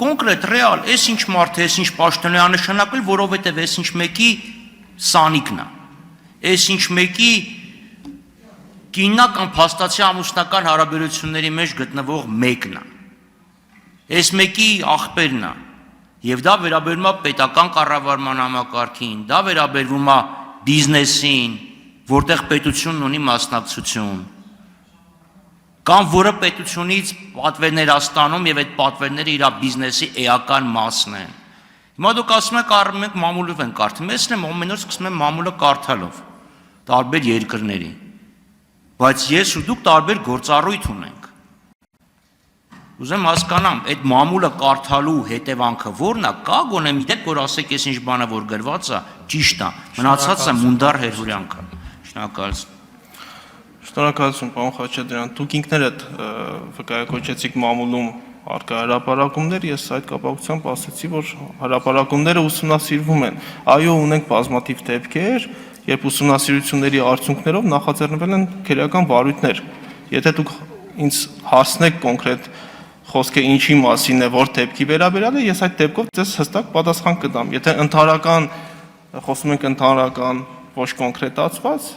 կոնկրետ, ռեալ, այս ինչ մարդ է, այս ինչ պաշտոն է աննշանակել, որովհետև այս ինչ մեկի սանիկն է, այս ինչ մեկի կիննական փաստացի ամուսնական հարաբերությունների մեջ գտնվող մեկն է, այս մեկի աղբերն է, եւ դա վերաբերում է պետական կառավարման համակարգին, դա վերաբերում է բիզնեսին, որտեղ պետությունն ունի մասնակցություն, կամ որը պետությունից պատվերներ է ստանում եւ այդ պատվերները իր բիզնեսի էական մասն են։ Հիմա դուք ասում եք, մենք մամուլով ենք կարդում, ես եմ ամեն օր սկսում եմ մամուլը կարդալով տարբեր երկրների, բայց ես ու դուք տարբեր գործառույթ ունենք։ Ուզեմ հասկանամ, այդ մամուլը կարդալու հետևանքը ո՞րն է, կա գոնե միտեք, որ ասեք, ես ինչ բան է, որ գրված է, ճիշտ է, մնացածը մունդար հերհուրյանք է։ Շնորհակալություն։ Շնորհակալություն, պարոն Խաչատրյան, դուք ինքներդ վկայակոչեցիք մամուլում առկա հրապարակումներ, ես այդ կապակցությամբ ասացի, որ հրապարակումները ուսումնասիրվում են։ Այո, ունենք բազմաթիվ դեպքեր, երբ ուսումնասիրությունների արդյունքներով նախաձեռնվել են քրեական վարույթներ։ Եթե դուք ինձ հարցնեք կոնկրետ խոսքը ինչի մասին է, որ դեպքի վերաբերյալ է, ես այդ դեպքով ձեզ հստակ պատասխան կտամ։ Եթե ընդհանրական խոսում ենք ընդհանրական, ոչ կոնկրետացված,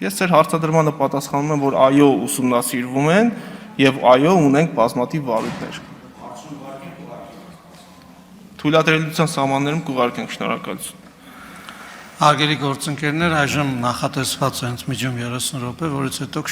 ես ձեր հարցադրմանը պատասխանում եմ, որ այո, ուսումնասիրվում են եւ այո, ունենք բազմաթիվ վարույթներ։ Թույլատրելիության սահմաններում կուղարկենք, շնորհակալություն։ Հարգելի գործընկերներ, այժմ նախատեսված է հենց միջում 30 րոպե, որից հետո